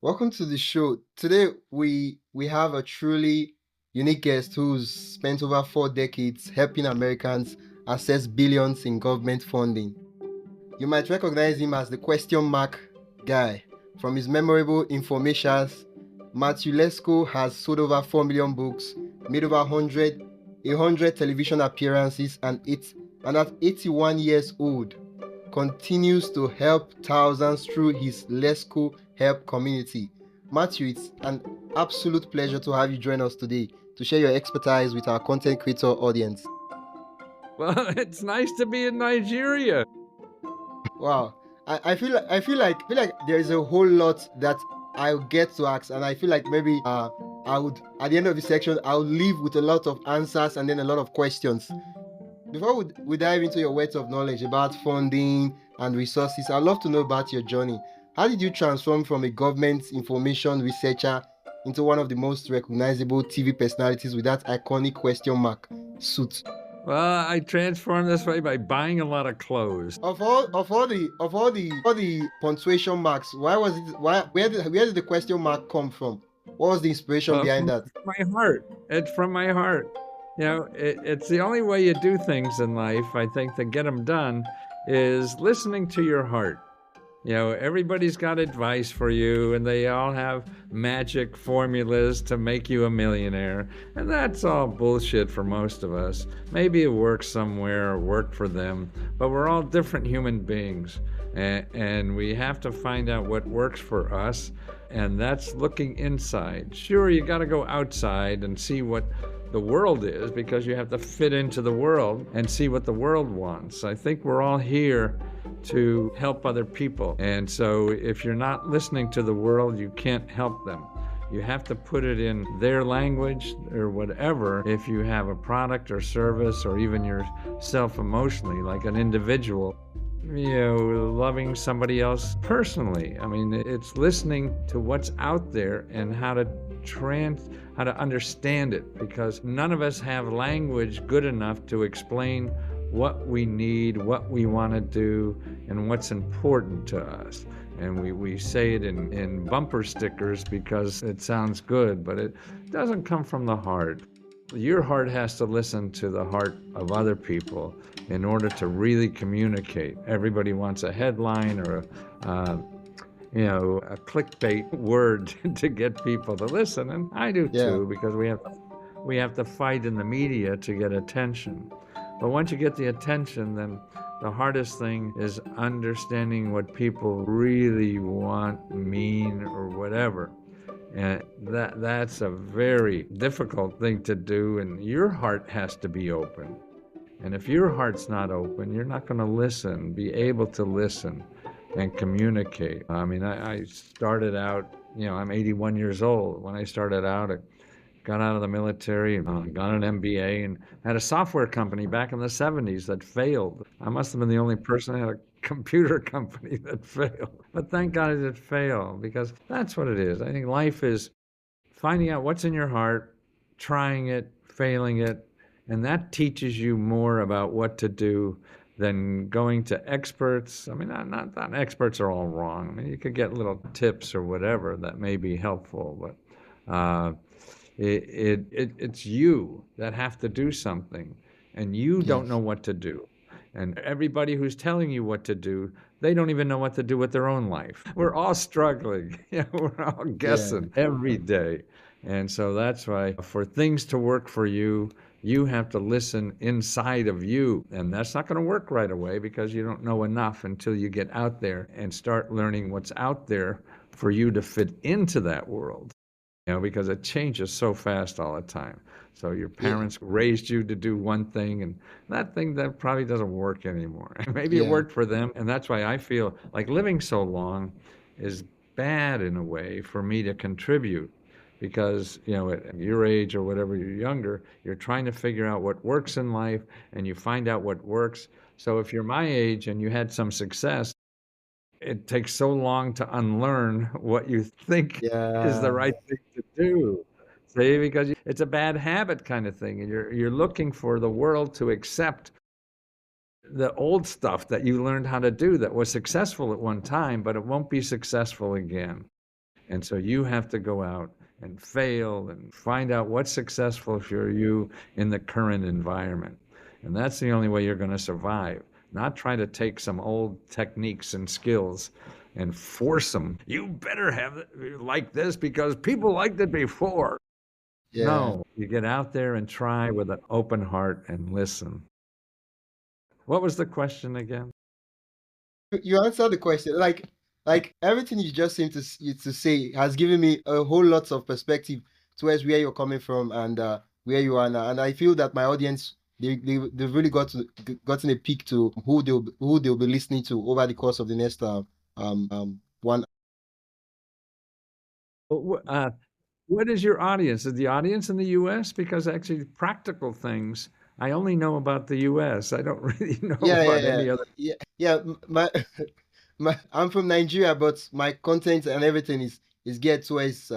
Welcome to the show. Today we have a truly unique guest who's spent over 4 decades helping Americans access billions in government funding. You might recognize him as the question mark guy. From his memorable informations, Matthew Lesko has sold over 4 million books, made over 100 television appearances, and at 81 years old, continues to help thousands through his Lesko Help community. Matthew, it's an absolute pleasure to have you join us today to share your expertise with our content creator audience. Well, it's nice to be in Nigeria. Wow. I feel like there is a whole lot that I'll get to ask, and I feel like maybe I would at the end of the section I'll leave with a lot of answers and then a lot of questions. Before we dive into your words of knowledge about funding and resources, I'd love to know about your journey. How did you transform from a government information researcher into one of the most recognizable TV personalities with that iconic question mark suit? Well, I transformed this way by buying a lot of clothes. Of all the punctuation marks, where did the question mark come from? What was the inspiration behind From that? my heart. It's from my heart. It's the only way you do things in life, I think, to get them done is listening to your heart. Everybody's got advice for you, and they all have magic formulas to make you a millionaire. And that's all bullshit for most of us. Maybe it works somewhere or worked for them, but we're all different human beings. And we have to find out what works for us, and that's looking inside. Sure, you got to go outside and see what the world is, because you have to fit into the world and see what the world wants. I think we're all here to help other people. And so if you're not listening to the world, you can't help them. You have to put it in their language or whatever. If you have a product or service, or even yourself emotionally, like an individual, loving somebody else personally. I mean, it's listening to what's out there and how to understand it, because none of us have language good enough to explain what we need, what we want to do, and what's important to us. And we say it in bumper stickers because it sounds good, but it doesn't come from the heart. Your heart has to listen to the heart of other people in order to really communicate. Everybody wants a headline or a clickbait word to get people to listen, and I do Yeah. too, because we have to fight in the media to get attention. But once you get the attention, then the hardest thing is understanding what people really want, mean, or whatever. And that's a very difficult thing to do, and your heart has to be open. And if your heart's not open, you're not going to be able to listen and communicate. I mean, I started out, I'm 81 years old. When I started out, I got out of the military and got an MBA and had a software company back in the 70s that failed. I must have been the only person that had a computer company that failed. But thank God it did fail, because that's what it is. I think life is finding out what's in your heart, trying it, failing it, and that teaches you more about what to do than going to experts. I mean, not experts are all wrong. I mean, you could get little tips or whatever that may be helpful, but it's you that have to do something, and you don't know Yes. what to do. And everybody who's telling you what to do, they don't even know what to do with their own life. We're all struggling. We're all Yeah. guessing every day. And so that's why for things to work for you, you have to listen inside of you. And that's not going to work right away, because you don't know enough until you get out there and start learning what's out there for you to fit into that world. Because it changes so fast all the time. So your Yeah. parents raised you to do one thing, and that thing that probably doesn't work anymore. Maybe it Yeah. worked for them, and that's why I feel like living so long is bad in a way for me to contribute, because at your age or whatever, you're younger, you're trying to figure out what works in life, and you find out what works. So if you're my age and you had some success, it takes so long to unlearn what you think is the Yeah. right thing to do. See, because it's a bad habit kind of thing, and you're looking for the world to accept the old stuff that you learned how to do that was successful at one time, but it won't be successful again. And so you have to go out and fail and find out what's successful for you in the current environment. And that's the only way you're going to survive. Not try to take some old techniques and skills and force them. You better have it like this because people liked it before. Yeah. No, you get out there and try with an open heart and listen. What was the question again? You answered the question. Like everything you just seem to say has given me a whole lot of perspective towards where you're coming from and where you are now. And I feel that my audience they've really gotten a peek to who they'll be listening to over the course of the next 1. What is your audience? Is the audience in the US? Because actually, practical things, I only know about the US. I don't really know Yeah, yeah, about yeah, any other. yeah, yeah. My I'm from Nigeria, but my content and everything is geared towards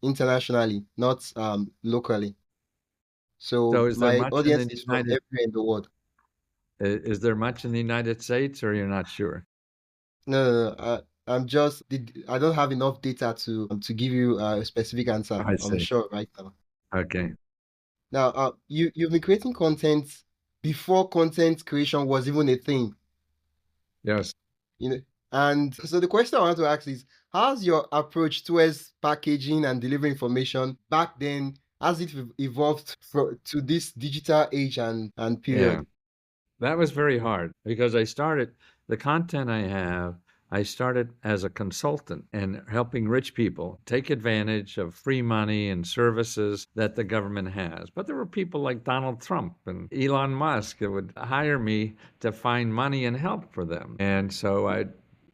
internationally, not locally. So So is there my much in audience the is from United, everywhere in the world. is there much in the United States, or you're not sure? No, no, no. I don't have enough data to give you a specific answer. I I'm see. sure right now. Okay. Now, you've been creating content before content creation was even a thing, Yes. you know. And so the question I want to ask is, how's your approach towards packaging and delivering information back then? Has it evolved to this digital age and Yeah. period? That was very hard because the content I started as a consultant and helping rich people take advantage of free money and services that the government has. But there were people like Donald Trump and Elon Musk that would hire me to find money and help for them. And so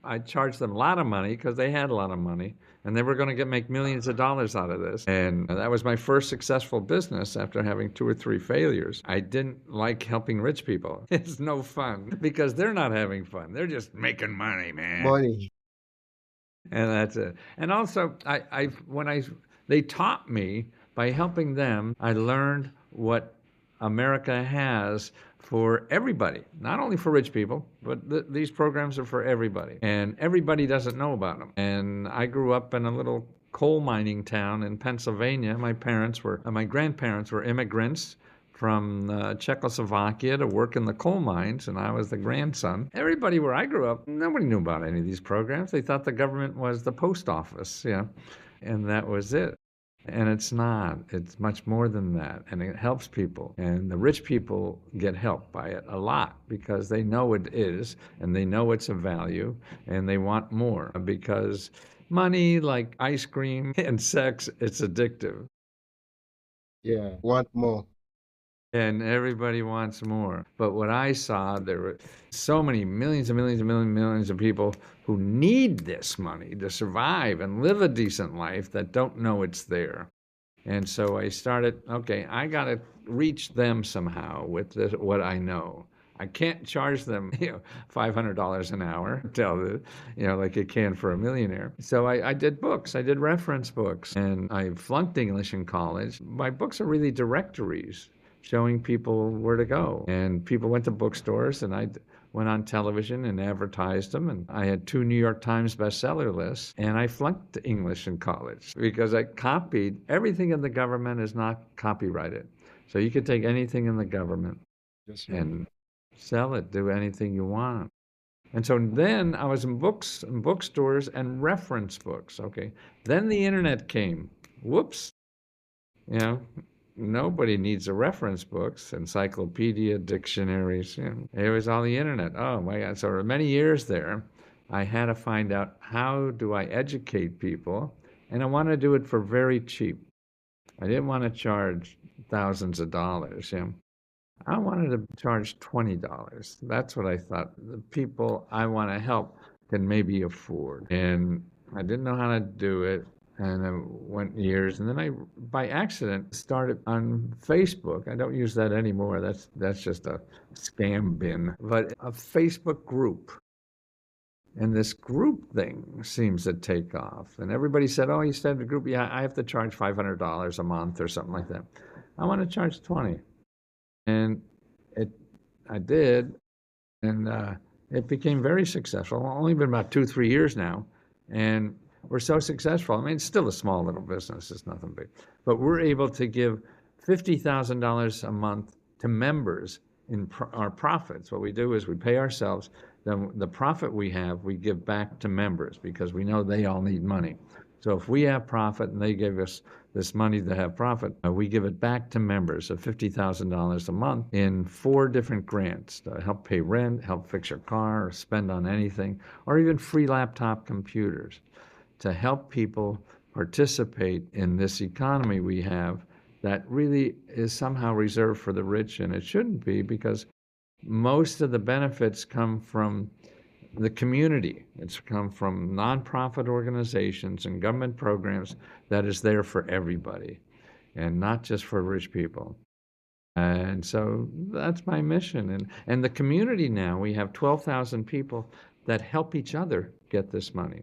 I charged them a lot of money because they had a lot of money and they were going to make millions of dollars out of this. And that was my first successful business after having 2 or 3 failures. I didn't like helping rich people. It's no fun because they're not having fun. They're just making money, man. Money. And that's it. And also, they taught me by helping them, I learned what America has for everybody, not only for rich people, but these programs are for everybody. And everybody doesn't know about them. And I grew up in a little coal mining town in Pennsylvania. My grandparents were immigrants from Czechoslovakia to work in the coal mines, and I was the grandson. Everybody where I grew up, nobody knew about any of these programs. They thought the government was the post office, and that was it. And it's not. It's much more than that. And it helps people. And the rich people get help by it a lot because they know it is and they know it's a value and they want more because money, like ice cream and sex, it's addictive. Yeah. Want more. And everybody wants more. But what I saw, there were so many millions and millions and millions and millions of people who need this money to survive and live a decent life that don't know it's there. And so I started, okay, I got to reach them somehow with what I know. I can't charge them, $500 an hour, like you can for a millionaire. So I did books. I did reference books, and I flunked English in college. My books are really directories showing people where to go. And people went to bookstores, and I went on television and advertised them. And I had 2 New York Times bestseller lists. And I flunked English in college because I copied everything in the government is not copyrighted. So you could take anything in the government Just and sell it, do anything you want. And so then I was in bookstores and reference books. Okay. Then the internet came. Whoops. You know, nobody needs a reference books, encyclopedia, dictionaries. It was all the internet. Oh my God. So for many years there, I had to find out how do I educate people, and I want to do it for very cheap. I didn't want to charge thousands of dollars. I wanted to charge $20. That's what I thought the people I want to help can maybe afford. And I didn't know how to do it. And it went years. And then I, by accident, started on Facebook. I don't use that anymore. That's just a scam bin. But a Facebook group. And this group thing seems to take off. And everybody said, oh, you started a group. Yeah, I have to charge $500 a month or something like that. I want to charge 20. And it, I did, and it became very successful. Only been about 2, 3 years now, and we're so successful. I mean, it's still a small little business, it's nothing big, but we're able to give $50,000 a month to members in our profits. What we do is we pay ourselves, then the profit we have, we give back to members because we know they all need money. So if we have profit and they give us this money to have profit, we give it back to members of $50,000 a month in 4 different grants to help pay rent, help fix your car, or spend on anything, or even free laptop computers to help people participate in this economy we have that really is somehow reserved for the rich, and it shouldn't be, because most of the benefits come from the community. It's come from nonprofit organizations and government programs that is there for everybody and not just for rich people. And so that's my mission. And the community now, we have 12,000 people that help each other get this money.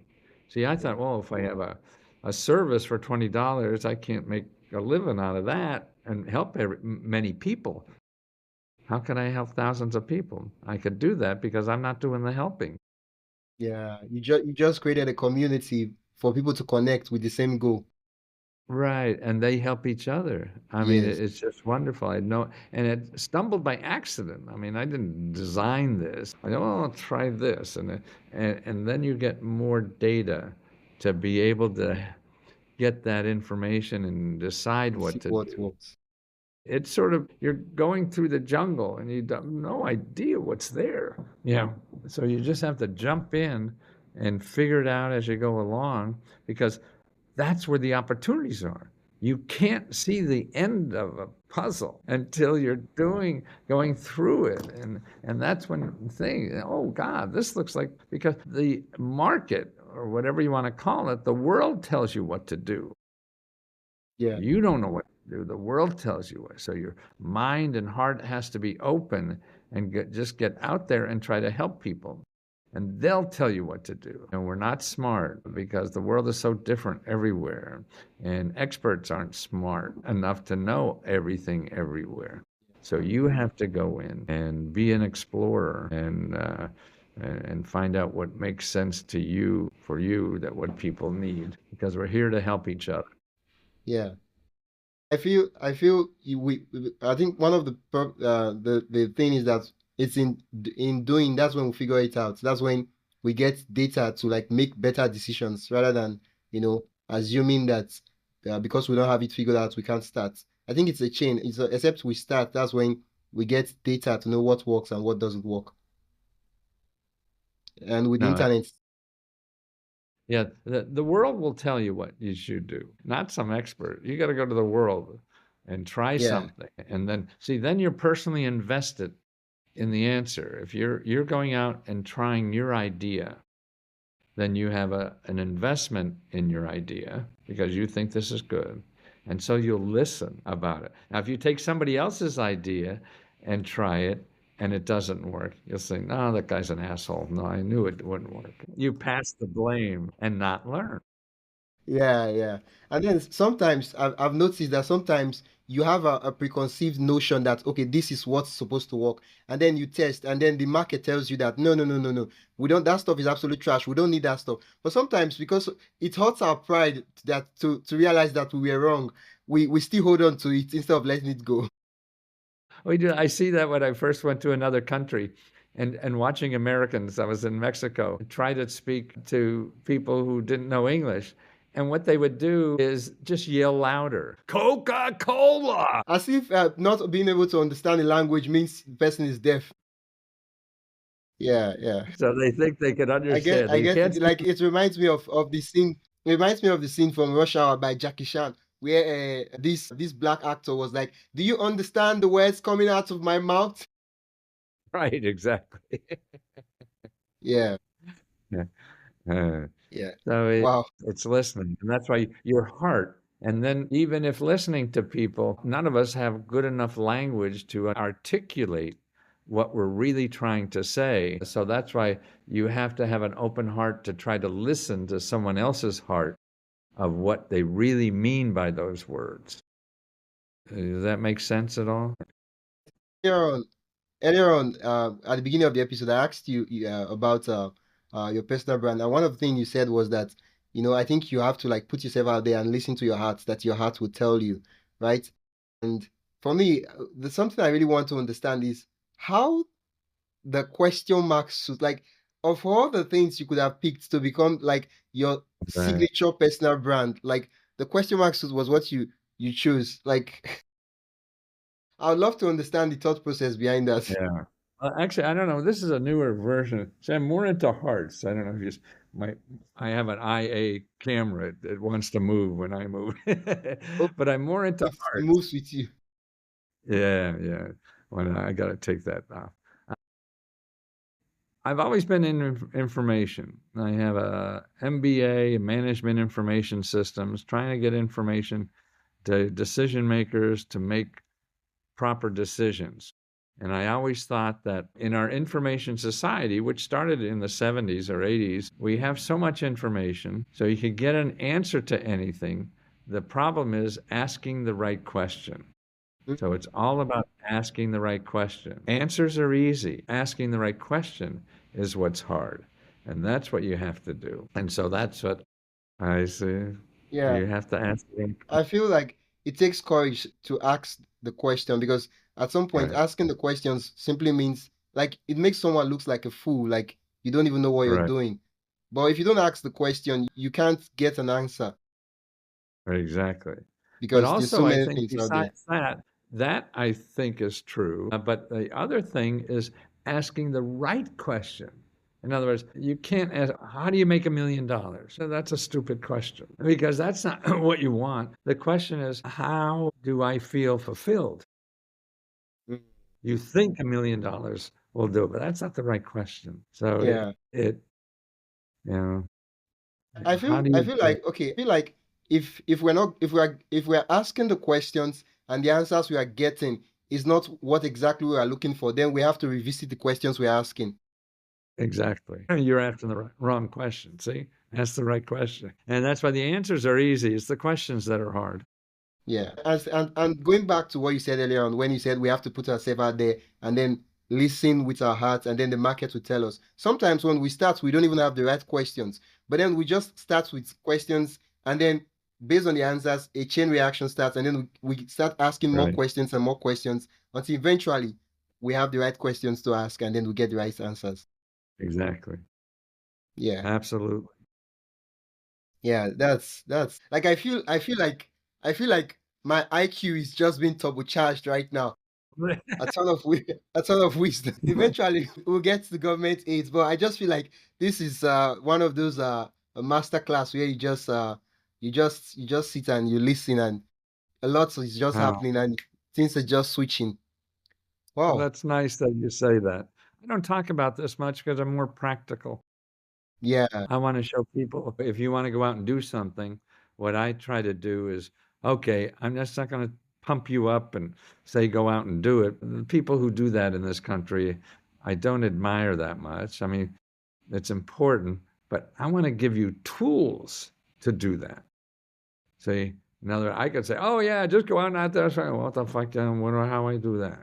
See, I thought, well, if I have a service for $20, I can't make a living out of that and help many people. How can I help thousands of people? I could do that because I'm not doing the helping. Yeah, you just created a community for people to connect with the same goal. Right, and they help each other. I mean, Yes. it's just wonderful. I know, and it stumbled by accident. I mean, I didn't design this. I go, oh, I'll try this, and then you get more data to be able to get that information and decide See what to what do. works. It's sort of, you're going through the jungle and you have no idea what's there. Yeah. So you just have to jump in and figure it out as you go along, because that's where the opportunities are. You can't see the end of a puzzle until you're going through it. And that's when you think, oh God, this looks like, because the market, or whatever you want to call it, the world tells you what to do. Yeah. You don't know what to do. The world tells you what. So your mind and heart has to be open and just get out there and try to help people. And they'll tell you what to do. And we're not smart because the world is so different everywhere. And experts aren't smart enough to know everything everywhere. So you have to go in and be an explorer and find out what makes sense to you, for you, that what people need, because we're here to help each other. Yeah. I think one of the thing is that it's in doing, that's when we figure it out. That's when we get data to like make better decisions rather than, assuming that because we don't have it figured out, we can't start. I think it's a chain. Except we start, that's when we get data to know what works and what doesn't work. And with the No, internet, yeah, the world will tell you what you should do, not some expert. You got to go to the world and try yeah, something, and then see. Then you're personally invested in the answer. If you're going out and trying your idea, then you have an investment in your idea because you think this is good. And so you'll listen about it. Now, if you take somebody else's idea and try it and it doesn't work, you'll say, no, that guy's an asshole. No, I knew it wouldn't work. You pass the blame and not learn. yeah, yeah. And then sometimes I've noticed that sometimes you have a preconceived notion that, okay, this is what's supposed to work. And then you test, and then the market tells you that, no, no, no, no, no. We don't, that stuff is absolute trash. We don't need that stuff. But sometimes because it hurts our pride that to realize that we were wrong, we still hold on to it instead of letting it go. We do. I see that when I first went to another country and watching Americans. I was in Mexico, try to speak to people who didn't know English. And what they would do is just yell louder, Coca-Cola. As if not being able to understand the language means the person is deaf. Yeah, yeah. So they think they can understand. I They can't get speak. like it reminds me of the scene. It reminds me of the scene from Rush Hour by Jackie Chan, where this black actor was like, "Do you understand the words coming out of my mouth?" Right, exactly. Yeah, Yeah. Uh, yeah. so Wow. it's listening. And that's why your heart. And then, even if listening to people, none of us have good enough language to articulate what we're really trying to say. So that's why you have to have an open heart to try to listen to someone else's heart of what they really mean by those words. Does that make sense at all? Earlier on, earlier on, at the beginning of the episode, I asked you about your personal brand, and one of the things you said was that I think you have to like put yourself out there and listen to your heart, that your heart will tell you, right? And for me, there's something I really want to understand is how the question mark suit, like of all the things you could have picked to become like your Right. signature personal brand, like the question mark suit was what you chose. Like I would love to understand the thought process behind that. Yeah. Actually, I don't know. This is a newer version. So I'm more into hearts. I don't know if my I have an IA camera. It wants to move when I move, Oh, but I'm more into it hearts. moves with you. Yeah, yeah. When I got to take that off. I've always been in information. I have a MBA in management information systems, trying to get information to decision makers to make proper decisions. And I always thought that in our information society, which started in the 70s or 80s, we have so much information, so you can get an answer to anything. The problem is asking the right question. Mm, So it's all about asking the right question. Answers are easy. Asking the right question is what's hard. And that's what you have to do. And so that's what I say. yeah. You have to ask the right I question. feel like it takes courage to ask the question because at some point Right, asking the questions simply means like it makes someone looks like a fool, like you don't even know what you're right, doing. But if you don't ask the question, you can't get an answer right, exactly. But because there's so also, I many think things out there. besides that, that I think is true. But the other thing is asking the right question. In other words, you can't ask, how do you make $1 million? So that's a stupid question because that's not what you want. The question is, how do I feel fulfilled? Mm, You think $1 million will do it, but that's not the right question. So yeah. you know, I how feel do I you feel feel? like okay, I feel like if we're not if we're asking the questions and the answers we are getting is not what exactly we are looking for, then we have to revisit the questions we're asking. Exactly. You're asking the wrong question. See, ask the right question. And that's why the answers are easy. It's the questions that are hard. Yeah. And going back to what you said earlier on when you said we have to put ourselves out there and then listen with our hearts and then the market will tell us. Sometimes when we start, we don't even have the right questions. But then we just start with questions and then based on the answers, a chain reaction starts and then we start asking more Right. questions and more questions until eventually we have the right questions to ask and then we get the right answers. Exactly. Yeah. Absolutely. Yeah, that's like I feel like my IQ is just being turbocharged right now. A ton of wisdom. Eventually, we'll get to government aids, but I just feel like this is one of those a master class where you just sit and you listen and a lot is just Wow. happening and things are just switching. Well, Wow. that's nice that you say that. I don't talk about this much because I'm more practical. Yeah. I want to show people if you want to go out and do something, what I try to do is, okay, I'm just not going to pump you up and say go out and do it. The people who do that in this country, I don't admire that much. I mean, it's important, but I want to give you tools to do that. See, in other words, I could say, oh yeah, just go out there. So, what the fuck? How I do that?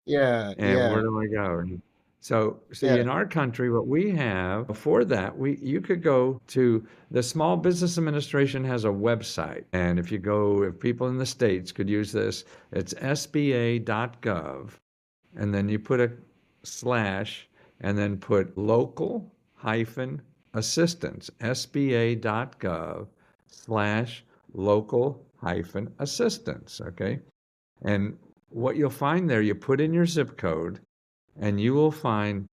Yeah. And where Yeah. do I go? So, see, Yeah. in our country, what we have for that, you could go to the Small Business Administration has a website, and if people in the states could use this, it's SBA.gov, and then you put a slash, and then put local hyphen assistance, SBA.gov slash local hyphen assistance. Okay. And what you'll find there, you put in your zip code, and you will find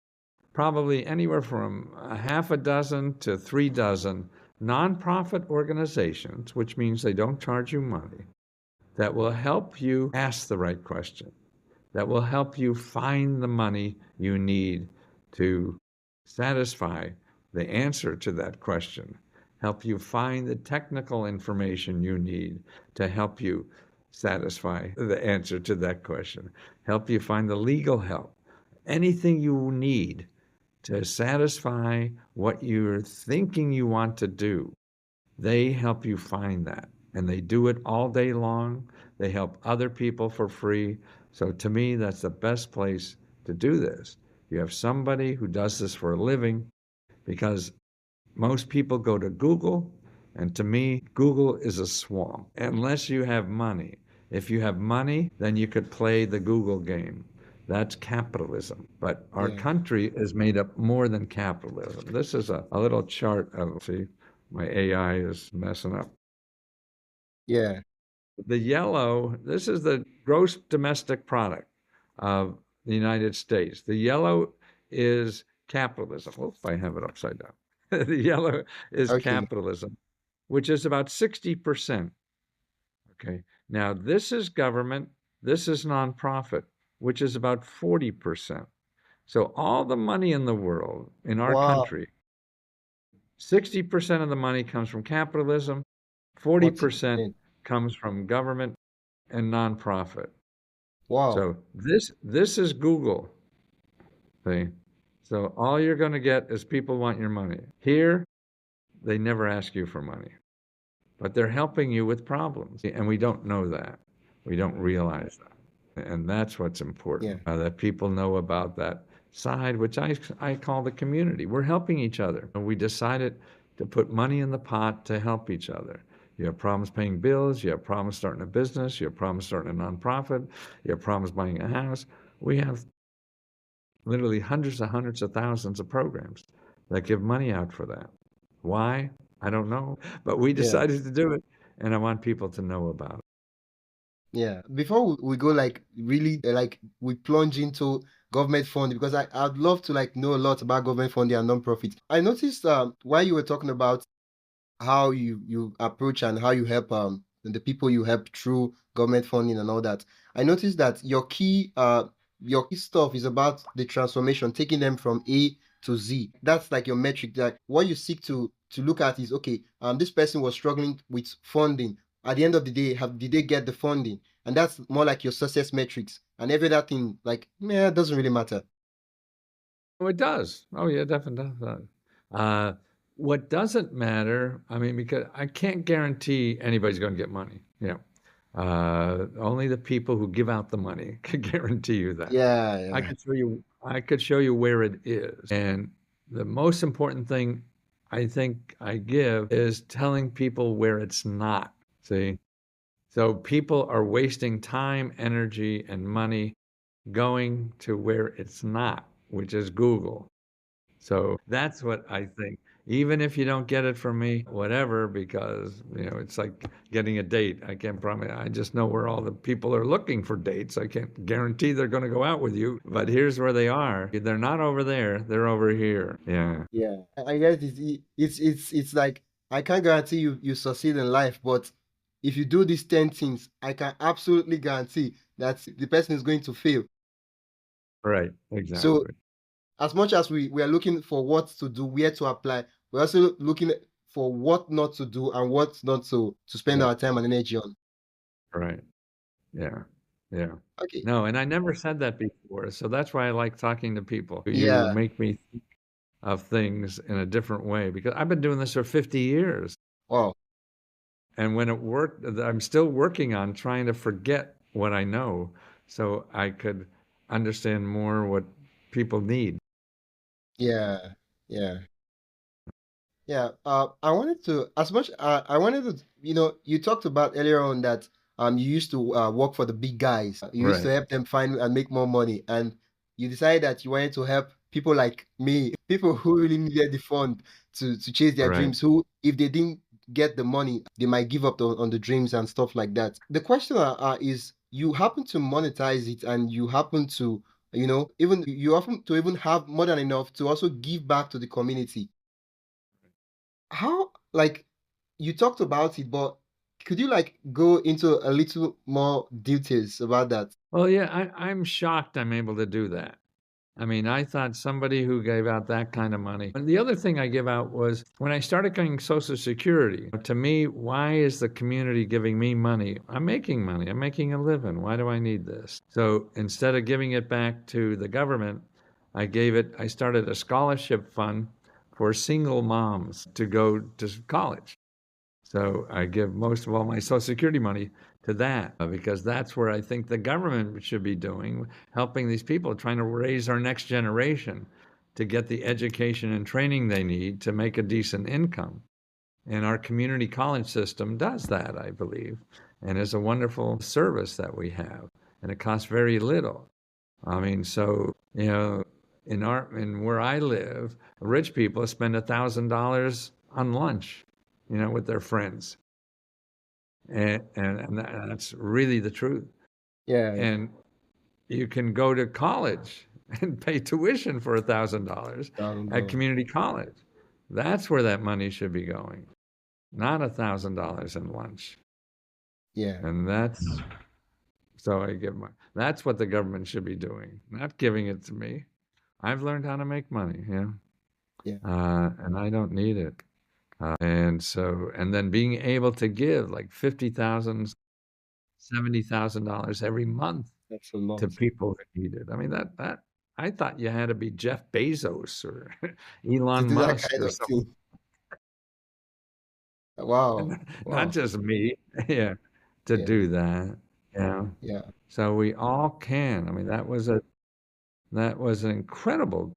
probably anywhere from a half a dozen to 3 dozen nonprofit organizations, which means they don't charge you money, that will help you ask the right question, that will help you find the money you need to satisfy the answer to that question, help you find the technical information you need to help you satisfy the answer to that question, help you find the legal help, anything you need to satisfy what you're thinking you want to do. They help you find that, and they do it all day long. They help other people for free. So to me, that's the best place to do this. You have somebody who does this for a living because Most people go to Google, and to me, Google is a swamp unless you have money. If you have money, then you could play the Google game. That's capitalism. But our Yeah. country is made up more than capitalism. This is a little chart of, see, my AI is messing up. Yeah. The yellow, this is the gross domestic product of the United States. The yellow is capitalism. Oops, I have it upside down. The yellow is Okay. capitalism, which is about 60%. Okay. Now, this is government, this is nonprofit, which is about 40%. So, all the money in the world, in our Wow. country, 60% of the money comes from capitalism, 40% 40%. comes from government and nonprofit. Wow. So this is Google. See? So all you're going to get is people want your money. Here, they never ask you for money, but they're helping you with problems. And we don't know that. We don't realize that. And that's what's Yeah. important, that people know about that side, which I call the community. We're helping each other. And we decided to put money in the pot to help each other. You have problems paying bills, you have problems starting a business, you have problems starting a nonprofit, you have problems buying a house. We have literally hundreds of thousands of programs that give money out for that. Why? I don't know, but we Yeah. decided to do it, and I want people to know about it. Yeah. Before we go like really like we plunge into government funding because I'd love to like know a lot about government funding and non-profit. I noticed while you were talking about how you approach and how you help the people you help through government funding and all that. I noticed that your key stuff is about the transformation, taking them from A to Z. That's like your metric. That what you seek to look at is okay. This person was struggling with funding. At the end of the day, did they get the funding? And that's more like your success metrics. And every other thing, like, it doesn't really matter. Oh, it does. Oh, yeah, definitely does. Uh, what doesn't matter, I mean, because I can't guarantee anybody's going to get money. Only the people who give out the money can guarantee you that. Yeah, I yeah, could show you. I could show you where it is, and the most important thing I think I give is telling people where it's not. See, so people are wasting time, energy, and money going to where it's not, which is Google. So that's what I think. Even if you don't get it from me, whatever, because it's like getting a date. I can't promise. I just know where all the people are looking for dates. I can't guarantee they're going to go out with you, but here's where they are. They're not over there. They're over here. Yeah. yeah. I guess it's like I can't guarantee you succeed in life, but if you do these 10 things, I can absolutely guarantee that the person is going to fail. Right. So Exactly. as much as we are looking for what to do, where to apply, we're also looking for what not to do and what not to spend Yeah. our time and energy on. Right. Yeah. Yeah. Okay. No, and I never said that before. So that's why I like talking to people. You Yeah. make me think of things in a different way because I've been doing this for 50 years. Wow. And when it worked, I'm still working on trying to forget what I know so I could understand more what people need. Yeah. Yeah. Yeah, I wanted to, as much, I wanted to, you talked about earlier on that you used to work for the big guys. You used to Right, help them find and make more money, and you decided that you wanted to help people like me, people who really needed the fund to chase their right. dreams, who, if they didn't get the money, they might give up on the dreams and stuff like that. The question is, you happen to monetize it, and you happen to, even you happen to even have more than enough to also give back to the community. How, like, you talked about it, but could you like go into a little more details about that? Well, yeah, I'm shocked I'm able to do that. I mean, I thought somebody who gave out that kind of money. And the other thing I give out was when I started getting Social Security, to me, why is the community giving me money? I'm making money. I'm making a living. Why do I need this? So instead of giving it back to the government, I started a scholarship fund for single moms to go to college. So I give most of all my Social Security money to that because that's where I think the government should be doing, helping these people, trying to raise our next generation. to get the education and training they need to make a decent income. And our community college system does that, I believe, and is a wonderful service that we have. And it costs very little. I mean, so, in where I live, rich people spend $1,000 on lunch, with their friends. And that's really the truth. Yeah, yeah. And you can go to college and pay tuition for $1,000 at $1,000. community college. That's where that money should be going, not $1,000 in lunch. Yeah, And that's what the government should be doing, not giving it to me. I've learned how to make money, yeah. and I don't need it. And then being able to give like $50,000, $70,000 every month That's a lot. to people who need it. I mean, that I thought you had to be Jeff Bezos or To Elon do that Musk kind or of something, thing. Wow. not Wow. just me, yeah, to Yeah, do that. Yeah. yeah, So we all can. I mean, that was an incredible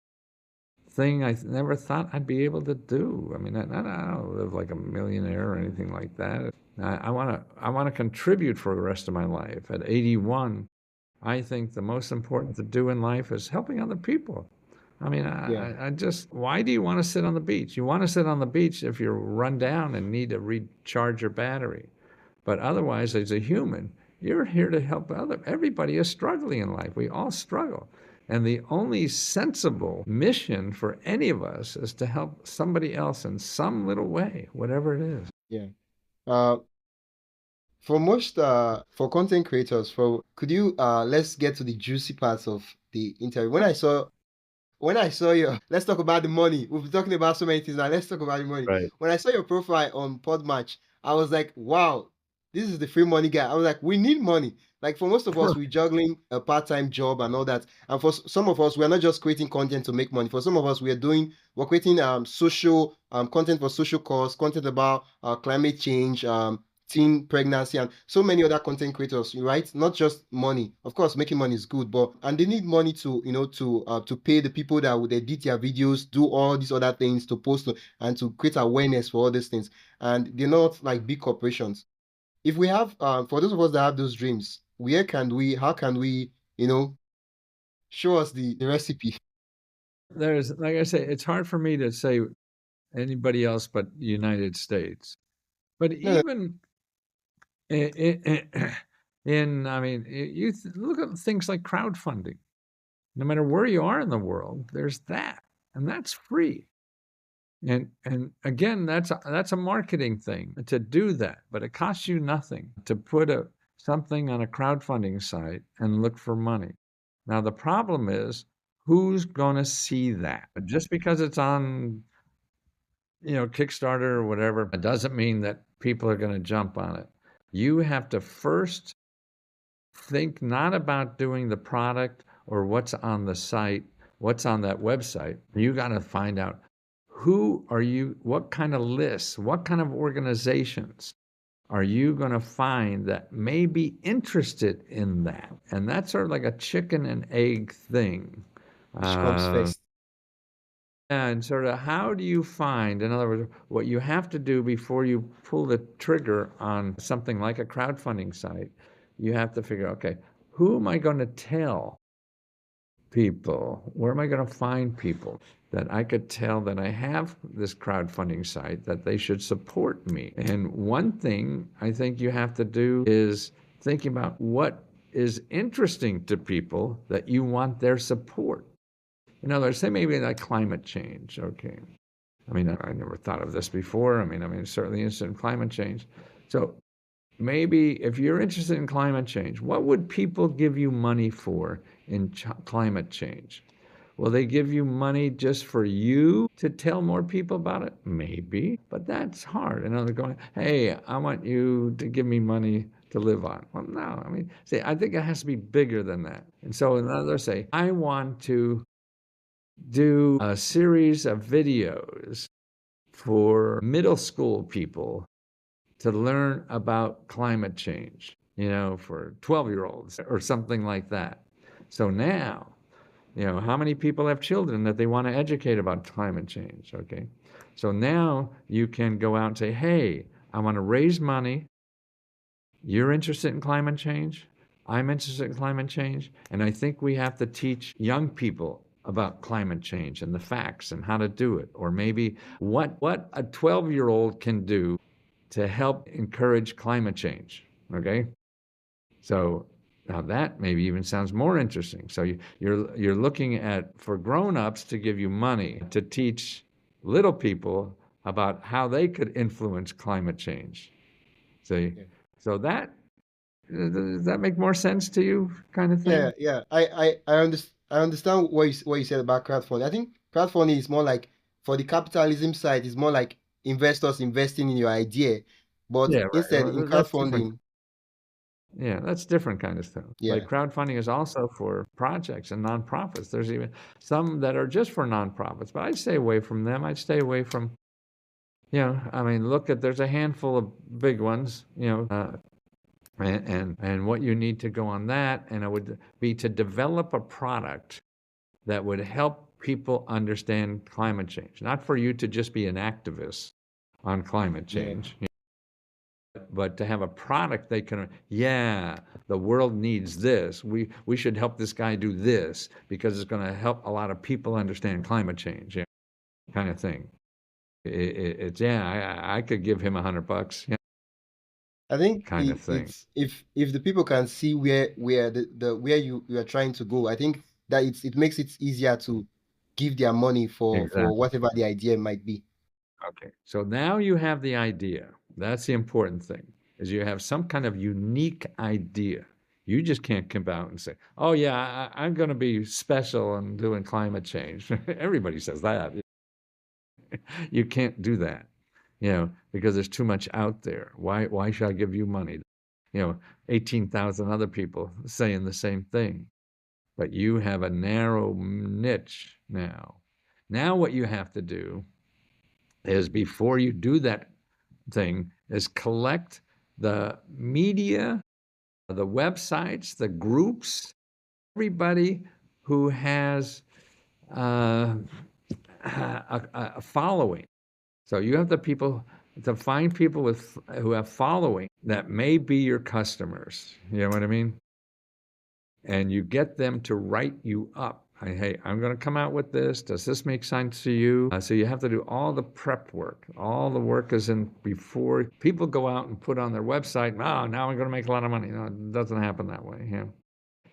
thing I never thought I'd be able to do. I mean, I don't live like a millionaire or anything like that. I want to contribute for the rest of my life. At 81, I think the most important to do in life is helping other people. I mean, yeah, why do you want to sit on the beach? You want to sit on the beach if you're run down and need to recharge your battery. But otherwise, as a human, you're here to help everybody is struggling in life. We all struggle. And the only sensible mission for any of us is to help somebody else in some little way, whatever it is. yeah. Uh, for content creators, could you let's get to the juicy parts of the interview. When I saw your, let's talk about the money. We've been talking about so many things now. Let's talk about the money. Right. When I saw your profile on Podmatch, I was like, wow, this is the free money guy. I was like, we need money. Like for most of us, we're juggling a part-time job and all that. And for some of us, we're not just creating content to make money. For some of us, we're creating social content for social cause, content about climate change, teen pregnancy, and so many other content creators, right? Not just money. Of course, making money is good, but and they need money to to pay the people that would edit their videos, do all these other things, to post and to create awareness for all these things. And they're not like big corporations. If we have for those of us that have those dreams, how can we, show us the recipe? There's, like I say, it's hard for me to say anybody else but the United States. But No, no, even I mean, look at things like crowdfunding. No matter where you are in the world, there's that, and that's free. And again, that's a marketing thing to do that, but it costs you nothing to put something on a crowdfunding site and look for money. Now the problem is, who's going to see that? Just because it's on, Kickstarter or whatever, it doesn't mean that people are going to jump on it. You have to first think not about doing the product or what's on the site, what's on that website. You got to find out what kind of lists, what kind of organizations are you going to find that may be interested in that? And that's sort of like a chicken and egg thing. which comes first? And sort of how do you find, in other words, what you have to do before you pull the trigger on something like a crowdfunding site, you have to figure, okay, who am I going to tell people? Where am I going to find people that I could tell that I have this crowdfunding site, that they should support me? And one thing I think you have to do is thinking about what is interesting to people that you want their support. In other words, say maybe like climate change. Okay. I mean, I never thought of this before. I mean, certainly interested in climate change. So maybe if you're interested in climate change, what would people give you money for in climate change? Will they give you money just for you to tell more people about it? Maybe, but that's hard. And they're going, hey, I want you to give me money to live on. Well, no, I mean, see, I think it has to be bigger than that. And so another say, I want to do a series of videos for middle school people to learn about climate change, for 12-year-olds or something like that. So now How many people have children that they want to educate about climate change? Okay. So now you can go out and say, hey, I want to raise money. You're interested in climate change. I'm interested in climate change. And I think we have to teach young people about climate change and the facts and how to do it. Or maybe what a 12-year-old can do to help encourage climate change. Okay. So now that maybe even sounds more interesting. So you're looking at for grown-ups to give you money to teach little people about how they could influence climate change. See, Yeah. so does that make more sense to you, kind of Yeah, thing? yeah. I understand what you said about crowdfunding. I think crowdfunding is more like for the capitalism side, is more like investors investing in your idea. But Yeah, right. instead in Well, that's different. crowdfunding, Yeah, that's different kind of stuff. Like yeah, crowdfunding is also for projects and nonprofits. There's even some that are just for nonprofits, but I'd stay away from them. I'd stay away from, I mean, there's a handful of big ones, and what you need to go on that, and it would be to develop a product that would help people understand climate change, not for you to just be an activist on climate yeah. change, but to have a product they can, yeah, the world needs this. We should help this guy do this because it's going to help a lot of people understand climate change, kind of thing. It's yeah, I could give him $100, I think kind of thing. it's if the people can see where the where you are trying to go, I think that it makes it easier to give their money for Exactly. whatever the idea might be. Okay. So now you have the idea. That's the important thing, is you have some kind of unique idea. You just can't come out and say, "Oh yeah, I'm going to be special and doing climate change." Everybody says that. You can't do that, because there's too much out there. Why should I give you money? 18,000 other people saying the same thing, but you have a narrow niche now. Now what you have to do is, before you do that thing, is collect the media, the websites, the groups, everybody who has uh, a following. So you have to find people who have following that may be your customers. You know what I mean? And you get them to write you up. Hey, I'm going to come out with this. Does this make sense to you? So you have to do all the prep work. All the work is in before people go out and put on their website. Oh, now I'm going to make a lot of money. No, it doesn't happen that way.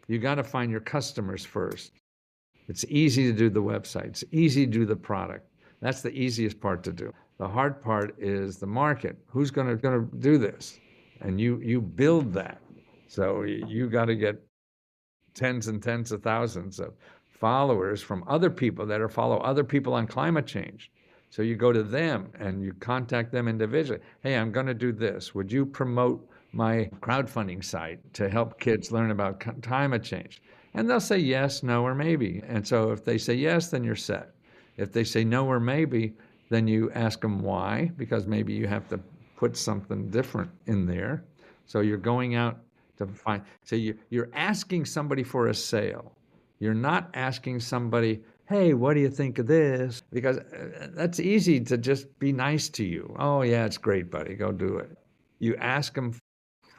You got to find your customers first. It's easy to do the website. It's easy to do the product. That's the easiest part to do. The hard part is the market. Who's going to do this? And you build that. So you got to get tens and tens of thousands of followers from other people that follow other people on climate change. So you go to them and you contact them individually. Hey, I'm going to do this. Would you promote my crowdfunding site to help kids learn about climate change? And they'll say yes, no, or maybe. And so if they say yes, then you're set. If they say no or maybe, then you ask them why, because maybe you have to put something different in there. So you're going out to find. So you're asking somebody for a sale. You're not asking somebody, hey, what do you think of this? Because that's easy to just be nice to you. Oh, yeah, it's great, buddy. Go do it. You ask them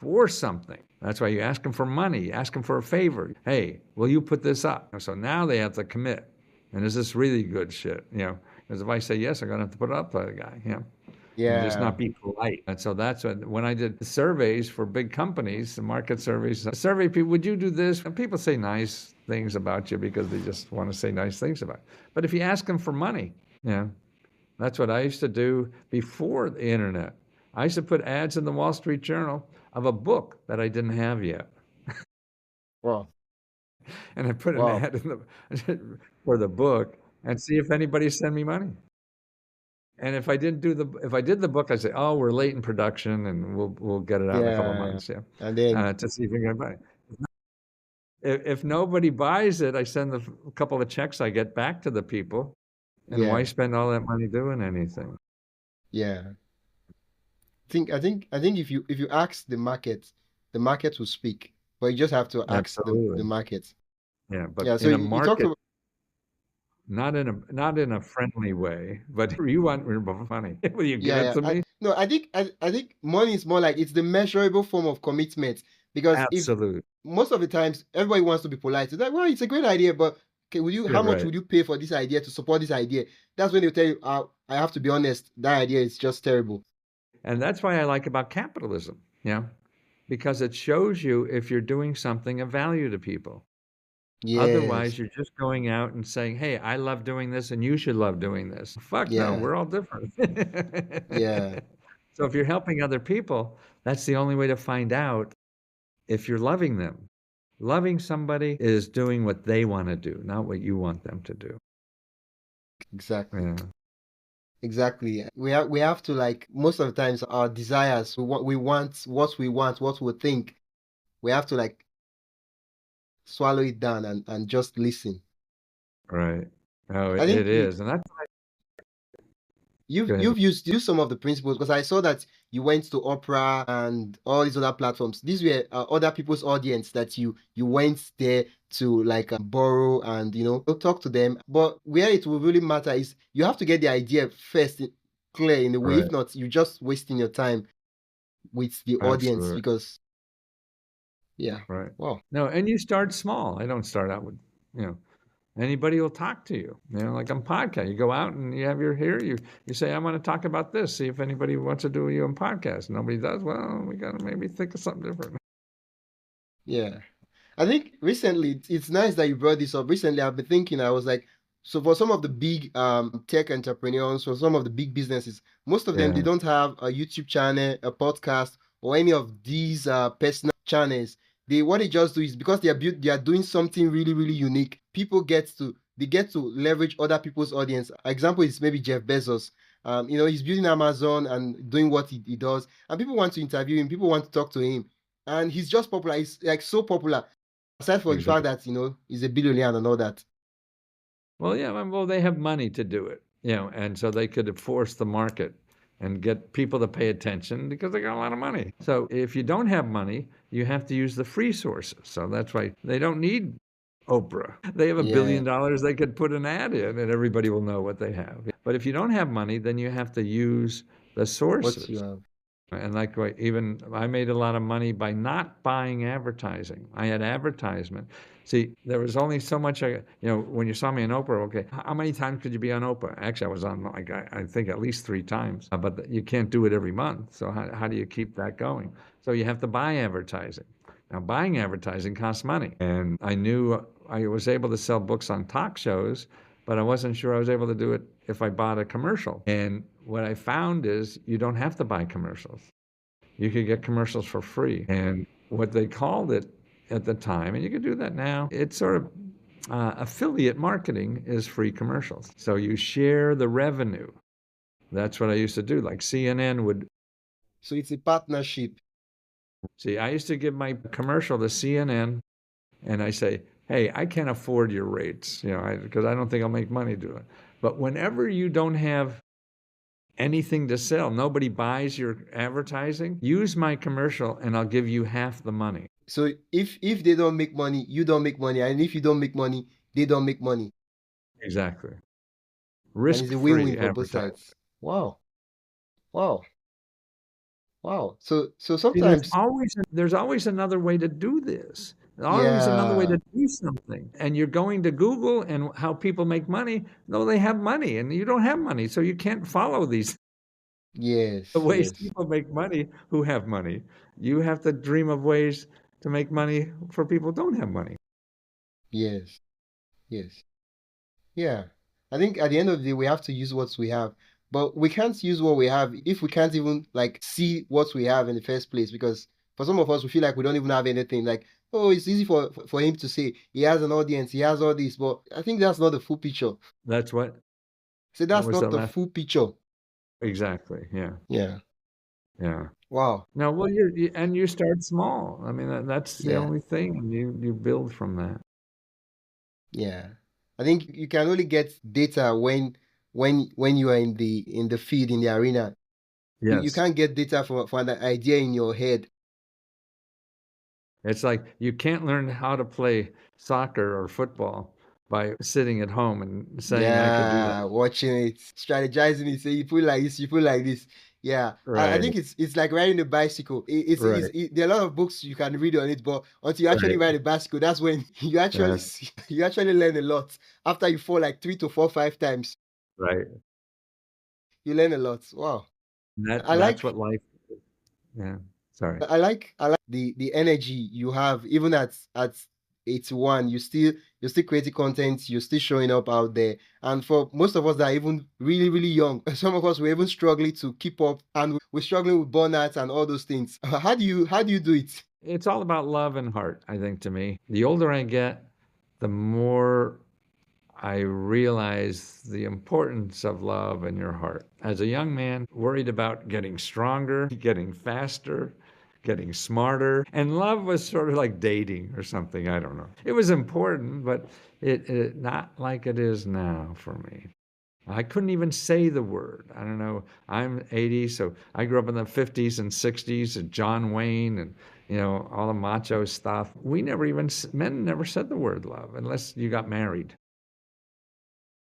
for something. That's why you ask them for money. You ask them for a favor. Hey, will you put this up? So now they have to commit. And is this really good shit? Because if I say yes, I'm going to have to put it up by the guy. And just Yeah, not be polite. And so that's when I did surveys for big companies, the market surveys, survey people, would you do this? And people say nice things about you because they just want to say nice things about you. But if you ask them for money, that's what I used to do before the internet. I used to put ads in the Wall Street Journal of a book that I didn't have yet. wow, And I put an wow, ad for the book and see if anybody sent me money. And if I did the book, I'd say, "Oh, we're late in production, and we'll get it out in a couple of yeah. months." Yeah, And then to see if we can buy it. If nobody buys it, I send a couple of checks I get back to the people, and why yeah, spend all that money doing anything? yeah. I think if you ask the market will speak. But you just have to ask the Absolutely. market. Yeah, but Yeah. So in a you talked market, about. not in a friendly way, but you want me to be funny. Will you give Yeah, it yeah. to me? No, I think money is more like it's the measurable form of commitment because if Absolute. most of the times everybody wants to be polite, it's like, well, it's a great idea, but okay, Yeah, how much right. would you pay for this idea to support this idea? That's when they tell you, I have to be honest, that idea is just terrible. And that's why I like about capitalism, because it shows you if you're doing something of value to people. Yes. Otherwise, you're just going out and saying, "Hey, I love doing this and you should love doing this." Fuck no, Yeah. we're all different. Yeah. So if you're helping other people, that's the only way to find out if you're loving them. Loving somebody is doing what they want to do, not what you want them to do. Exactly. Yeah, Exactly. We have to, like, most of the times our desires, we want what we think. We have to, like, swallow it down and just listen. right. Oh, I it think is. And that's go ahead. you've used some of the principles because I saw that you went to Opera and all these other platforms. These were other people's audience that you went there to, like, borrow and talk to them. But where it will really matter is you have to get the idea first clear in a way. If Right. not, you're just wasting your time with the audience Absolutely. because yeah. Right. Wow. No, and you start small. I don't start out with, you know, anybody will talk to you. Like on podcast, you go out and you have your here. You say, I want to talk about this. See if anybody wants to do you on podcast. Nobody does. Well, we got to maybe think of something different. Yeah. I think recently it's nice that you brought this up. Recently, I've been thinking, I was like, so for some of the big tech entrepreneurs, for some of the big businesses, most of them they Yeah. don't have a YouTube channel, a podcast, or any of these personal channels. What they just do is because they are doing something really, really unique. They get to leverage other people's audience. Example is maybe Jeff Bezos. He's building Amazon and doing what he does, and people want to interview him, people want to talk to him, and he's just popular. He's like so popular aside from the fact Exactly. that he's a billionaire and all that. Well, yeah. Well, they have money to do it, and so they could force the market and get people to pay attention because they got a lot of money. So if you don't have money, you have to use the free sources. So that's why they don't need Oprah. They have $1 Yeah, billion. They could put an ad in and everybody will know what they have. But if you don't have money, then you have to use the what you sources. have. And like even I made a lot of money by not buying advertising. I had advertisement. See, there was only so much when you saw me on Oprah, okay, how many times could you be on Oprah? Actually, I was on like I think at least 3 times, but you can't do it every month. So how do you keep that going? So you have to buy advertising. Now, buying advertising costs money. And I knew I was able to sell books on talk shows, but I wasn't sure I was able to do it if I bought a commercial. And what I found is you don't have to buy commercials. You could get commercials for free. And what they called it at the time, and you can do that now, it's sort of affiliate marketing is free commercials. So you share the revenue. That's what I used to do. Like CNN would So it's a partnership. see, I used to give my commercial to CNN and I say, hey, I can't afford your rates, because I don't think I'll make money doing it. But whenever you don't have anything to sell, nobody buys your advertising, use my commercial and I'll give you half the money. So if they don't make money, you don't make money, and if you don't make money, they don't make money, Exactly. and it's a win-win Risk-free for both advertising. sides. Wow, wow, wow. So See, sometimes, there's always another way to do this. There's always another way yeah, to do something. And you're going to Google and how people make money. No, they have money and you don't have money. So you can't follow these the yes, ways yes, people make money who have money. You have to dream of ways to make money for people who don't have money. yes, yes. Yeah. I think at the end of the day, we have to use what we have. But we can't use what we have if we can't even, like, see what we have in the first place. Because for some of us, we feel like we don't even have anything. Like, oh, it's easy for him to say he has an audience, he has all this. But I think that's not the full picture. That's what? So What that's was not that the last? full picture. Exactly. Yeah. Yeah. Yeah. Wow. No, well, and you start small. I mean, that's the Yeah. only thing, and you build from that. Yeah. I think you can only get data when you are in the field, in the arena. You Yes. can't get data for an idea in your head. It's like you can't learn how to play soccer or football by sitting at home and saying I could do that. Yeah, watching it, strategizing it. Say you put like this, you put like this. Yeah, I Right, think it's like riding a bicycle. right, There are a lot of books you can read on it, but until you actually right. ride a bicycle, that's when you actually Yeah, see, you actually learn a lot. After you fall like 3 to 4, 5 times, right. you learn a lot. Wow, I That's like what life. Yeah. Sorry. I like the energy you have even at 81. You're still creating content. You're still showing up out there. And for most of us that are even really really young, some of us were even struggling to keep up, and we're struggling with burnout and all those things. How do you do it? It's all about love and heart, I think, to me. The older I get, the more I realize the importance of love in your heart. As a young man, worried about getting stronger, getting faster, getting smarter, and love was sort of like dating or something. I don't know. It was important, but it not like it is now for me. I couldn't even say the word. I don't know. I'm 80, so I grew up in the 50s and 60s, and John Wayne and all the macho stuff. We never even men never said the word love unless you got married.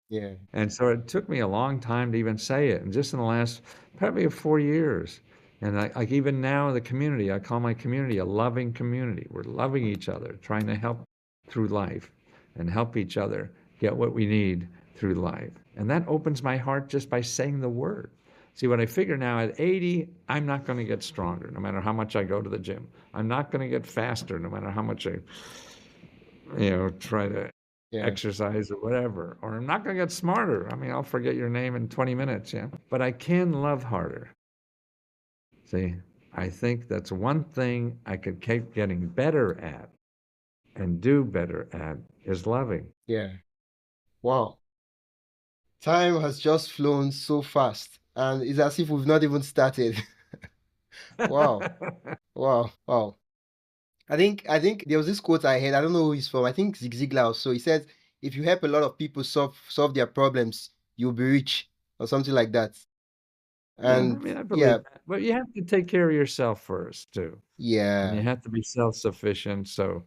Yeah, And so it took me a long time to even say it. And just in the last probably 4 years, and like even now in the community, I call my community a loving community. We're loving each other, trying to help through life and help each other get what we need through life. And that opens my heart just by saying the word. See, what I figure now at 80, I'm not going to get stronger no matter how much I go to the gym. I'm not going to get faster no matter how much I try to yeah, exercise or whatever. Or I'm not going to get smarter. I mean, I'll forget your name in 20 minutes, yeah. But I can love harder. See, I think that's one thing I could keep getting better at and do better at is loving. yeah. Wow, time has just flown so fast, and it's as if we've not even started. Wow, wow, wow. I think there was this quote I heard. I don't know who he's from. I think Zig Ziglar. So he says, if you help a lot of people solve their problems, you'll be rich or something like that. Yeah, I And mean, I believe yeah, that. But you have to take care of yourself first, too. And you yeah, have to be self-sufficient. So,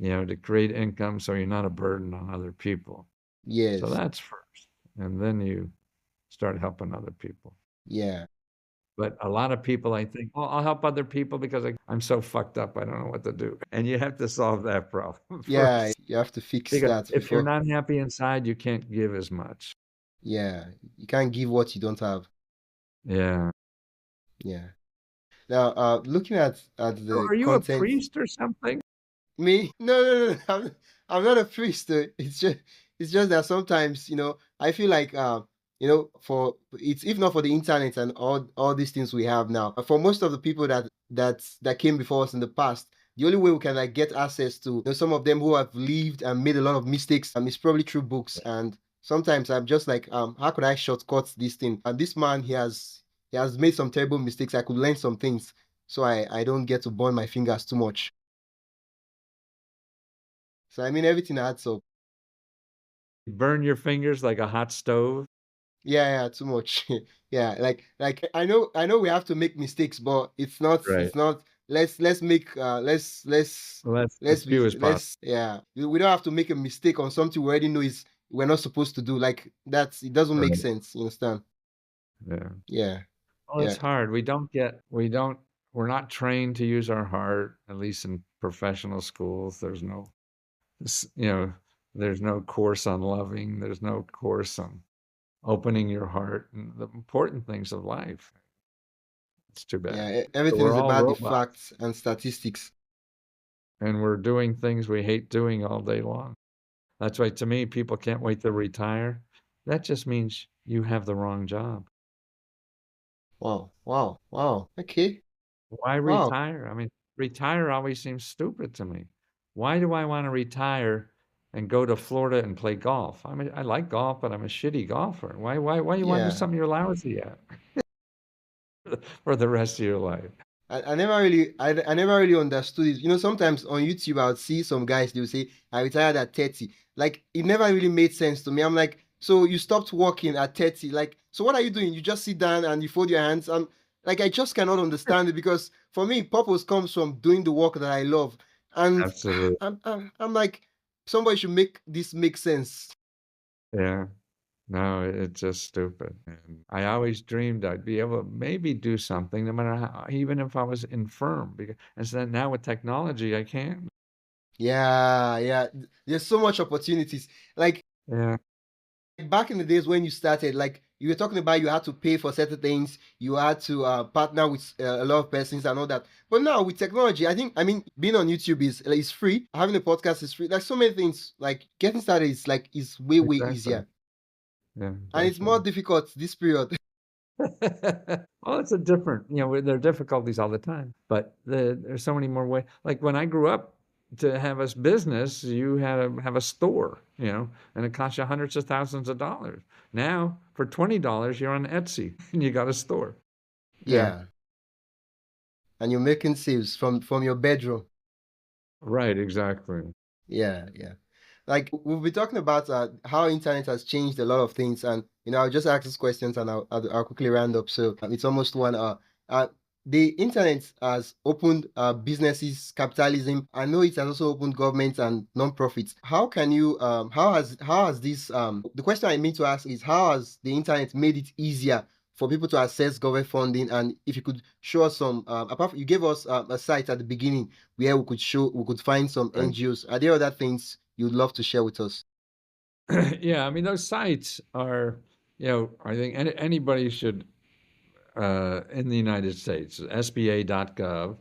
to create income so you're not a burden on other people. So yes, that's first. And then you start helping other people. yeah, But a lot of people, I think, well, I'll help other people because I'm so fucked up, I don't know what to do. And you have to solve that problem yeah. first. You have to fix Because that if you're before. not happy inside, you can't give as much. Yeah, you can't give what you don't have. Yeah. Yeah. Now, looking at So the are you a content. priest or something? Me? No, no, no. I'm not a priest. It's just that sometimes, I feel like for it's if not for the internet and all these things we have now, for most of the people that came before us in the past, the only way we can like get access to some of them who have lived and made a lot of mistakes is probably through books. And sometimes I'm just like, how could I shortcut this thing? And this man, he has made some terrible mistakes. I could learn some things, so I don't get to burn my fingers too much. So I mean, everything adds up. Burn your fingers like a hot stove? Yeah, yeah, too much. Yeah, like I know we have to make mistakes, but Right. it's not. Let's make Well, that's as let's few be as possible. let's yeah. We don't have to make a mistake on something we already know is we're not supposed to do. Like it doesn't make Right. sense. You understand? Yeah. Yeah, Well, yeah, it's hard. We're not trained to use our heart, at least in professional schools. S- you know, there's no course on loving. There's no course on opening your heart and the important things of life. It's too bad. yeah. So Everything we're is all about the robots facts and statistics. and we're doing things we hate doing all day long. That's why to me, people can't wait to retire. That just means you have the wrong job. Wow, wow, wow. Okay, Why wow. retire? I mean, retire always seems stupid to me. Why do I want to retire and go to Florida and play golf? I like golf, but I'm a shitty golfer. Why you want to do Yeah. something you're lousy at for the rest of your life? I never really understood it. Sometimes on YouTube I would see some guys, they'll say, I retired at 30. Like it never really made sense to me. I'm like, so you stopped working at 30. Like, so what are you doing? You just sit down and you fold your hands. Like I just cannot understand it because for me, purpose comes from doing the work that I love. And Absolutely. I'm like, Somebody should make this make sense. Yeah. No, it's just stupid. And I always dreamed I'd be able to maybe do something no matter how, even if I was infirm. Because, and so now with technology, I can. Yeah, yeah. There's so much opportunities. Like Yeah. back in the days when you started, like you were talking about, you had to pay for certain things, you had to partner with a lot of persons and all that. But now with technology, I mean, being on YouTube is free. Having a podcast is free. Like so many things. Like getting started is way Exactly. easier, Yeah, and it's more definitely. difficult this period. Well, it's a different, there are difficulties all the time, but there's so many more ways. Like when I grew up, to have a business, you had to have a store, and it cost you hundreds of thousands of dollars. Now, for $20, you're on Etsy and you got a store. Yeah, Yeah, and you're making saves from your bedroom. right, exactly. Yeah, yeah. Like we'll be talking about how internet has changed a lot of things, and I'll just ask these questions and I'll quickly round up. So it's almost 1 hour. Uh, the internet has opened businesses, capitalism. I know it has also opened governments and non-profits. How can you how has this the question I mean to ask is how has the internet made it easier for people to access government funding? And if you could show us some you gave us a site at the beginning where we could find some Right. NGOs. Are there other things you'd love to share with us? Yeah, I mean, those sites are, I think anybody should, in the United States, SBA.gov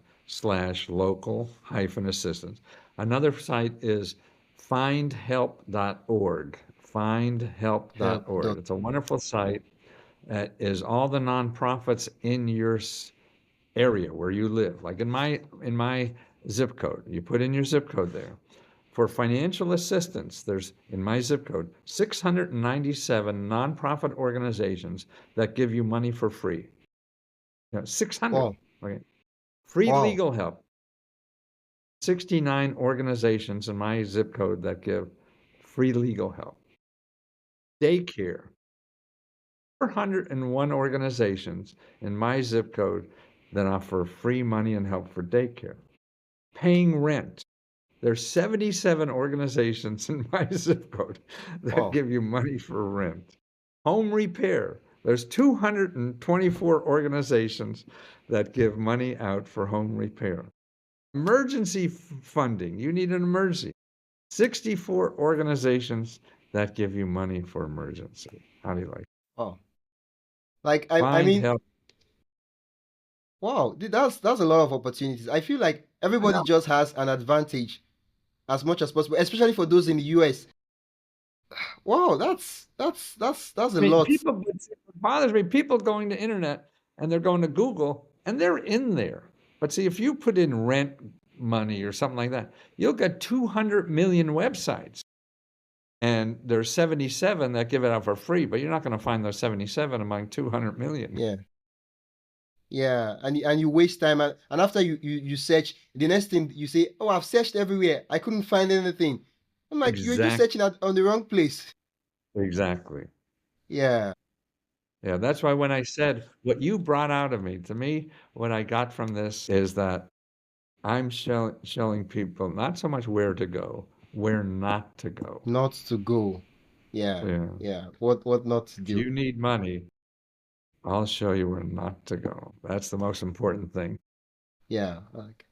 / local hyphen assistance. Another site is findhelp.org. Help. Findhelp.org. It's a wonderful site that is all the nonprofits in your area where you live. Like in my zip code, you put in your zip code there. For financial assistance, there's in my zip code 697 nonprofit organizations that give you money for free. 600. Wow. Okay. Free Wow. legal help. 69 organizations in my zip code that give free legal help. Daycare. 401 organizations in my zip code that offer free money and help for daycare. Paying rent. There's 77 organizations in my zip code that Wow. give you money for rent. Home repair. There's 224 organizations that give money out for home repair. Emergency funding. You need an emergency. 64 organizations that give you money for emergency. How do you like it? Wow. Like I Find mean, help. wow, that's a lot of opportunities. I feel like I everybody know. just has an advantage as much as possible, especially for those in the US. Wow, that's I a mean, lot. people, what bothers me, people going to internet and they're going to Google and they're in there. But see, if you put in rent money or something like that, you'll get 200 million websites. And there's 77 that give it out for free, but you're not going to find those 77 among 200 million. Yeah. Yeah, and you waste time, and after you search, the next thing you say, "Oh, I've searched everywhere. I couldn't find anything." I'm like, you're just Exactly. searching on the wrong place. Exactly. Yeah. Yeah, that's why when I said what you brought out of me, to me, what I got from this is that I'm showing people not so much where to go, where not to go. Not to go. Yeah. Yeah. Yeah. What not to If do. you need money, I'll show you where not to go. That's the most important thing. Yeah. Like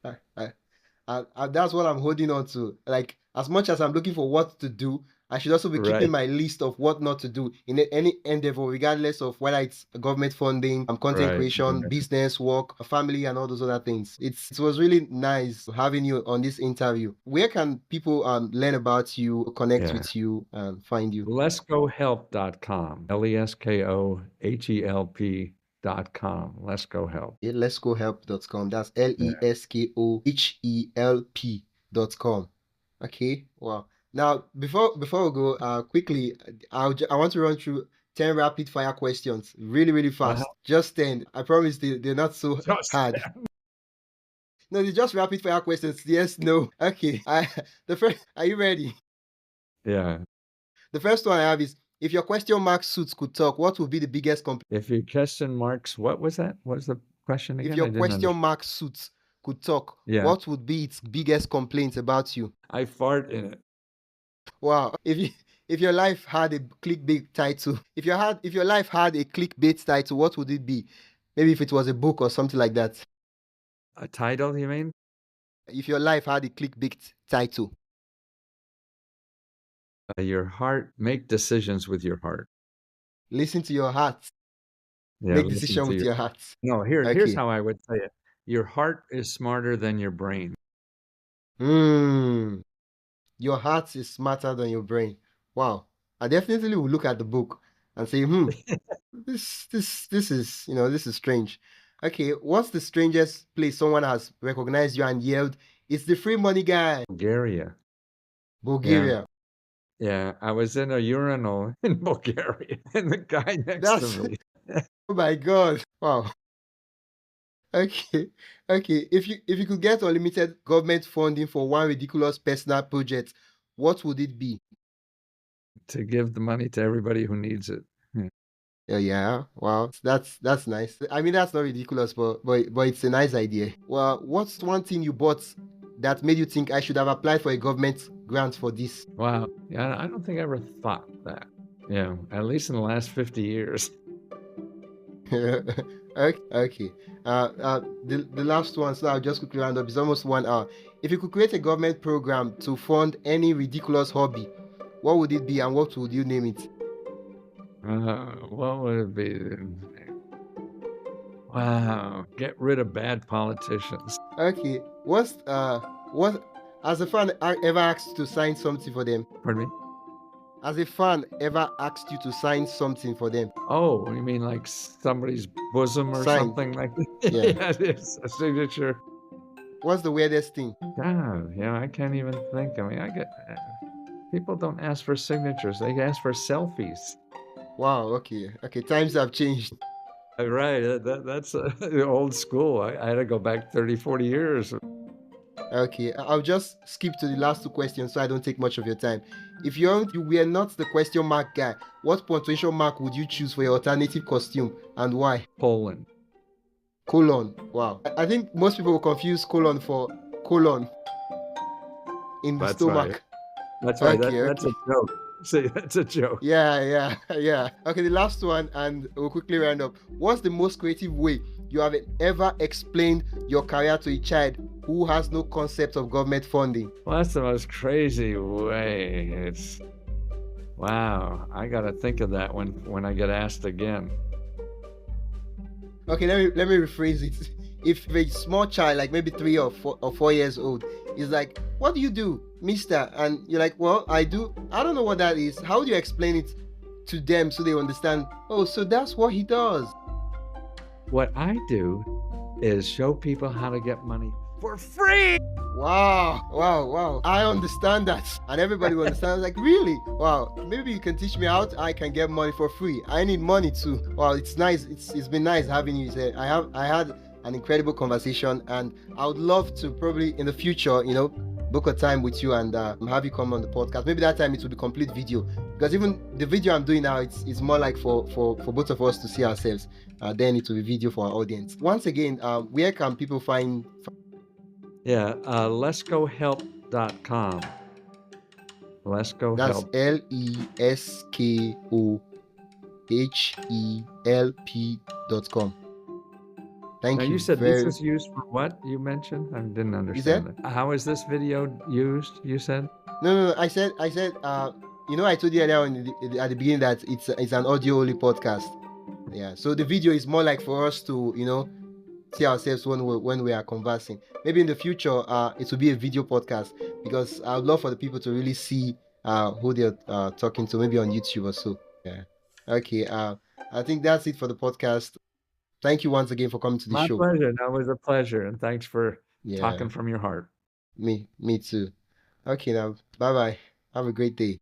that's what I'm holding on to. Like as much as I'm looking for what to do, I should also be keeping Right, my list of what not to do in any endeavor, regardless of whether it's government funding, content right, creation, business, work, family, and all those other things. It was really nice having you on this interview. Where can people learn about you, connect yeah. with you, and find you? Leskohelp.com. Leskohelp.com. Let's go help. Yeah, lescohelp.com. That's Yeah. LESKOHELP.com. Okay. Wow. Now, before we go, quickly, I want to run through 10 rapid fire questions, really, really Uh-huh. fast. Just 10. I promise they're not so Just hard. No, they're just rapid fire questions. Yes, no. Okay. The first. Are you ready? yeah. The first one I have is, if your question mark suits could talk, what would be the biggest complaint? If your question marks, what was that? What was the question If again? your I didn't question understand. mark suits could talk, Yeah. what would be its biggest complaint about you? I fart in it. Wow. If your life had a clickbait title, if your life had a clickbait title, what would it be? Maybe if it was a book or something like that. A title, you mean? If your life had a clickbait title. Your heart, make decisions with your heart. Listen to your heart. Yeah, Make listen decision to with your your heart. No, here's Okay. how I would say it. Your heart is smarter than your brain. Hmm. Your heart is smarter than your brain. Wow. I definitely will look at the book and say, this is, this is strange. Okay, what's the strangest place someone has recognized you and yelled, "It's the free money guy"? Bulgaria. Yeah. Bulgaria. Yeah, I was in a urinal in Bulgaria, and the guy next to That's me. oh my God. Wow. Okay. Okay. If you could get unlimited government funding for one ridiculous personal project, what would it be? To give the money to everybody who needs it. Yeah. Yeah. Wow. That's nice. I mean, that's not ridiculous, but it's a nice idea. Well, what's one thing you bought that made you think I should have applied for a government grant for this? Wow. Yeah, I don't think I ever thought that. Yeah, at least in the last 50 years. Okay. The last one, so I'll just quickly round up. It's almost 1 hour. If you could create a government program to fund any ridiculous hobby, what would it be and what would you name it? What would it be? Wow, get rid of bad politicians. Okay. What as a fan ever asked you to sign something for them? Pardon me? Has a fan ever asked you to sign something for them? Oh, you mean like somebody's bosom or Sign. something like that? Yeah. Yeah, it is a signature. What's the weirdest thing? God, yeah, I can't even think. I mean, people don't ask for signatures, they ask for selfies. Wow, okay. Okay, times have changed. Right, that's old school. I had to go back 30, 40 years. Okay, I'll just skip to the last two questions so I don't take much of your time. If you were not the question mark guy, what punctuation mark would you choose for your alternative costume and why? Poland. Colon. Wow. I think most people will confuse colon for colon in the That's right. stomach. That's right. Okay, That's okay. a joke. See, that's a joke. Yeah. Okay, the last one, and we'll quickly round up. What's the most creative way you have ever explained your career to a child who has no concept of government funding? Well, that's the most crazy way. It's wow. I got to think of that when I get asked again. Okay, let me rephrase it. If a small child, like maybe 3 or 4 years old, is like, "What do you do, Mister?" and you're like, "Well, I do. I don't know what that is." How do you explain it to them so they understand? Oh, so that's what he does. What I do is show people how to get money for free. Wow. I understand that. And everybody will understand. Like, really? Wow. Maybe you can teach me how I can get money for free. I need money too. Wow, it's nice. It's been nice having you here. I had an incredible conversation and I would love to probably in the future, book a time with you and have you come on the podcast. Maybe that time it will be complete video. Because even the video I'm doing now, it's more like for both of us to see ourselves. Then it will be video for our audience. Once again, where can people find Yeah, leskohelp.com. Lesko That's Help. LESKOHELP.com. Thank Now, you you said this very. is used for what you mentioned? I didn't You understand said? that. How is this video used, you said? No. I said. I told you earlier at the beginning that it's an audio only podcast. Yeah. So the video is more like for us to see ourselves when we are conversing. Maybe in the future, it will be a video podcast because I would love for the people to really see who they're talking to, maybe on YouTube or so. Yeah. Okay. I think that's it for the podcast. Thank you once again for coming to the My show. pleasure. That was a pleasure. And thanks for Yeah, talking from your heart. me too. Okay, now, bye bye. Have a great day.